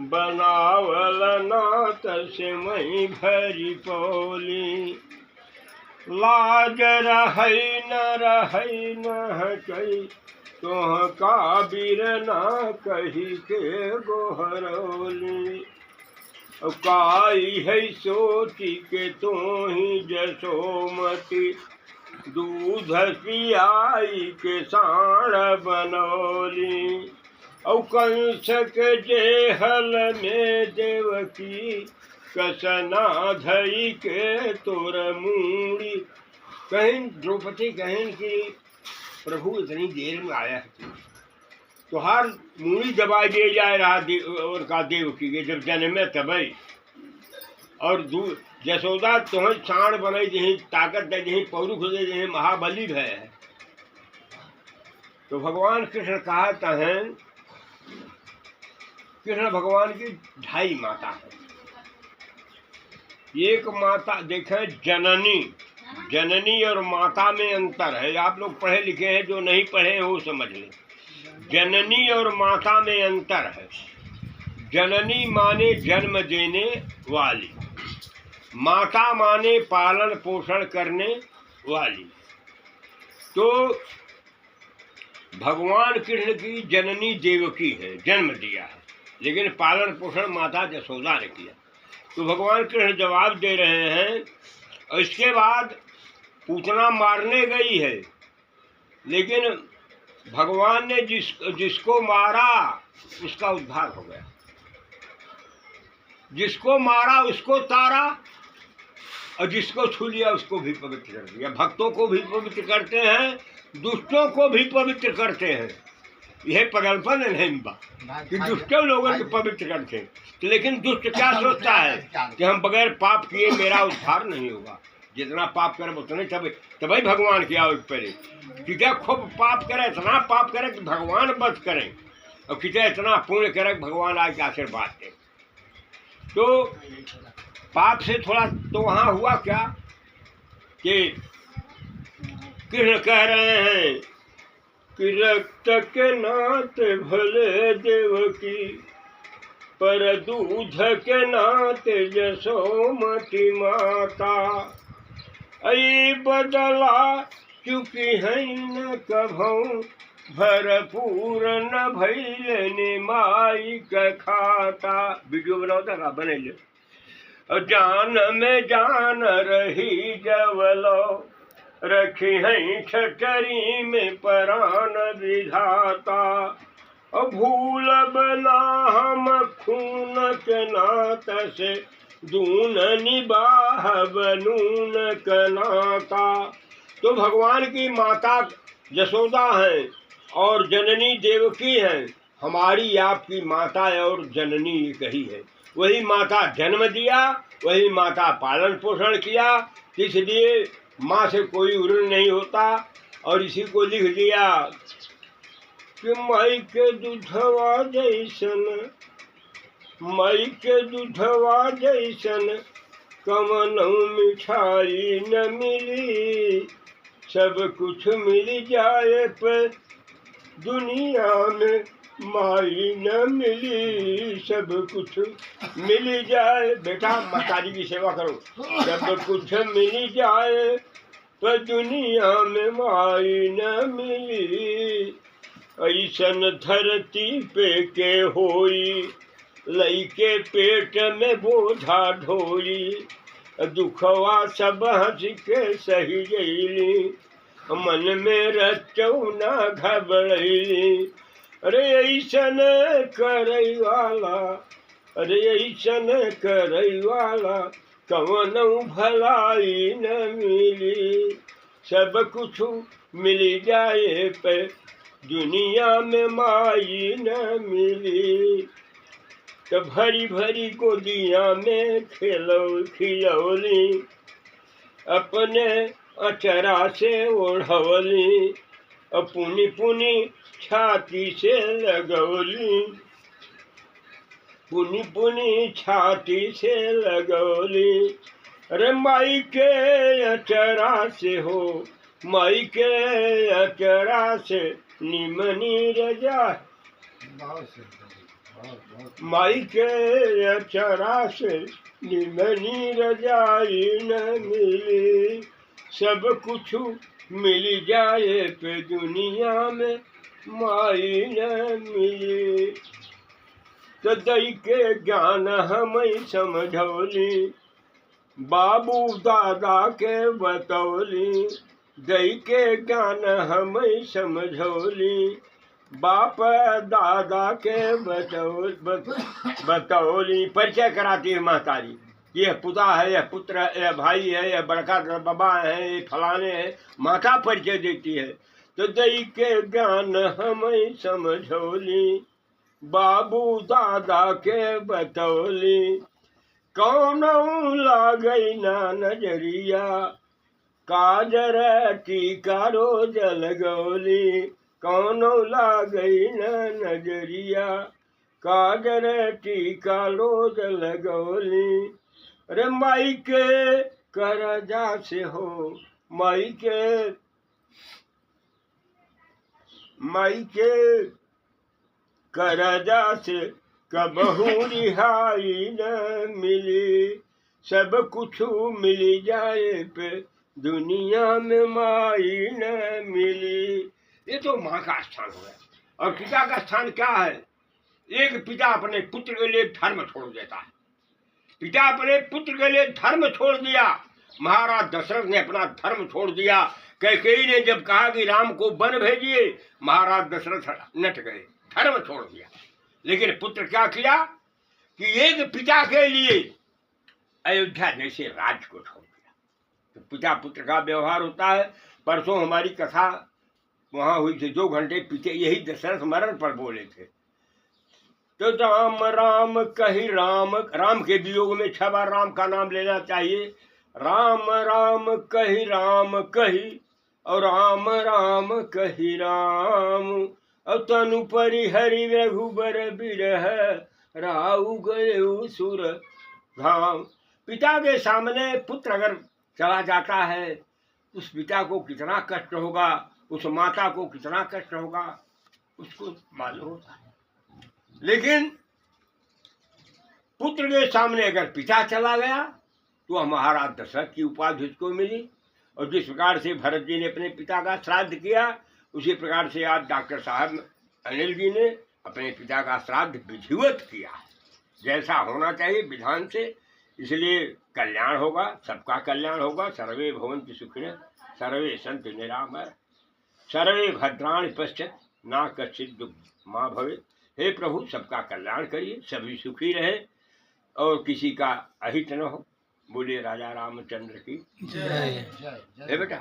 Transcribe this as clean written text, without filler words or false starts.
बनावल नात से मई भरी पौली। लाज रहै न कही तोह काबिर ना कही के गोहरौली। काई है सोची के तो ही जसोमती दूध पियाई के साण बनौली। औ कंस के जेहल में देवकी कसना धई के तोर मूड़ी। कहीं द्रौपदी कहें कि प्रभु इतनी देर में आया है, तुहार मूड़ी दबा दिए जाए रहा उनका देवकी के जब जन्मे तबई। और जसोदा तुम्हें साण बनाई जही ताकत दे जही पौरू खुदे जही महाबली है। तो भगवान कृष्ण कहते हैं, कृष्ण भगवान की ढाई माता है। एक माता देखें जननी, जननी और माता में अंतर है। आप लोग पढ़े लिखे हैं, जो नहीं पढ़े हैं वो समझ लें। जननी और माता में अंतर है। जननी माने जन्म देने वाली, माता माने पालन पोषण करने वाली। तो भगवान कृष्ण की जननी देवकी है, जन्म दिया है, लेकिन पालन पोषण माता जसोदा ने किया। तो भगवान कृष्ण जवाब दे रहे हैं। और इसके बाद पूतना मारने गई है, लेकिन भगवान ने जिसको मारा उसका उद्धार हो गया, जिसको मारा उसको तारा, और जिसको छू लिया उसको भी पवित्र कर दिया। भक्तों को भी पवित्र करते हैं, दुष्टों को भी पवित्र करते हैं। यह पगलपन नहीं बा कि दुष्टों लोगों को पवित्र करते हैं। तो लेकिन दुष्ट क्या सोचता है कि हम बगैर पाप किए मेरा उद्धार नहीं होगा। जितना पाप करे उतने तभी भगवान की आओ पहले। कितना खूब पाप करे, इतना पाप करे कि भगवान बच करें, और कितना इतना पुण्य करे कि भगवान आज आशीर्वाद दें। तो पाप से थोड़ा तो वहाँ हुआ क्या कि कृष्ण कह रहे हैं कि रक्त के नाते भले देवकी, पर दूध के नाते जसोमती माता। ऐ बदला चुकी है न कभू, भरपूर न भैले माई का खाता। वीडियो बनाओ था बने ले। जान में जान रही जवलो, रखी है छटरी में परान विधाता। भूल बना हम खून के नात से, दून निबाह बनून कनाता। तो भगवान की माता जसोदा है और जननी देवकी है। हमारी आपकी माता और जननी एक ही है। वही माता जन्म दिया, वही माता पालन पोषण किया, इसलिए माँ से कोई ऋण नहीं होता। और इसी को लिख दिया कि माई के दूधवा जैसन, माई के दूधवा जैसन कमनऊ मिठाई न मिली। सब कुछ मिल जाए पर दुनिया में माई न मिली। सब कुछ मिल जाए, बेटा माताजी की सेवा करो। सब कुछ मिल जाए पर दुनिया में माई न मिली। ऐसन धरती पे के होई, लइके पेट में बोझा ढोई। दुखवा सब हंस के सही गईली, मन में रचौ न घबरैली। अरे ऐसन करई वाला, अरे ऐसन करई वाला कवनऊ भलाई न मिली। सब कुछ मिल जाए पर दुनिया में माई न मिली। तो भरी भरी गोदिया में खिलौली, अपने अचरा से ओढ़वली। पुनी पुनी छाती से लगौली, पुनी पुनी छाती से लगौली। अरे माई के अचरा से हो, माई के अचरा से निमनी रजा। माई के अचरा से निमनी रजाई न मिली, सब कुछ मिल जाए पे दुनिया में माई न मिली। तो दई के ज्ञान हमें समझौली, बाबू दादा के बतौली, दई के ज्ञान हमें समझौली, बाप दादा के बतौली। परिचय कराती है महतारी, यह पुता है, यह पुत्र है, यह भाई है, यह बड़का बाबा है, ये फलाने हैं, माता परिचय देती है। तो दई के ज्ञान हमें समझौली, बाबू दादा के बतौली, कौन लागई ना नजरिया, काजर टीका रोज लगौली, कौन लागई ना नजरिया, काजर टीका रोज लगौली। अरे माई के करजा से हो, माई के करजा से कबहू रिहाई न मिली, सब कुछ मिल जाए पे दुनिया में माई न मिली। ये तो माँ का स्थान हो गया। और पिता का स्थान क्या है? एक पिता अपने पुत्र के लिए धर्म छोड़ देता है। पिता अपने पुत्र के लिए धर्म छोड़ दिया। महाराज दशरथ ने अपना धर्म छोड़ दिया। कैकेयी ने जब कहा कि राम को वन भेजिए, महाराज दशरथ नट गए, धर्म छोड़ दिया। लेकिन पुत्र क्या किया कि एक पिता के लिए अयोध्या जैसे राज्य को छोड़ दिया। तो पिता पुत्र का व्यवहार होता है। परसों हमारी कथा वहां हुई थी, 2 घंटे पीछे यही दशरथ मरण पर बोले थे। तो राम राम कही राम, राम के वियोग में 6 बार राम का नाम लेना चाहिए। राम राम कही और राम राम कही राम, और तनु परिहरि रघुबर बिरह, राउ गए सुर धाम। पिता के सामने पुत्र अगर चला जाता है, उस पिता को कितना कष्ट होगा, उस माता को कितना कष्ट होगा, उसको मालूम होता है। लेकिन पुत्र के सामने अगर पिता चला गया तो महाराज दशरथ की उपाधि उसको मिली। और जिस प्रकार से भरत जी ने अपने पिता का श्राद्ध किया, उसी प्रकार से आज डॉक्टर साहब अनिल जी ने अपने पिता का श्राद्ध विधिवत किया, जैसा होना चाहिए विधान से। इसलिए कल्याण होगा, सबका कल्याण होगा। सर्वे भवन्तु सुखिनः, सर्वे सन्तु निरामयाः, सर्वे भद्राणि पश्यन्तु मा कश्चित् दुःखं भवेत्। हे प्रभु, सबका कल्याण करिए, सभी सुखी रहे और किसी का अहित न हो। बोलिए राजा रामचंद्र की जय। हे बेटा।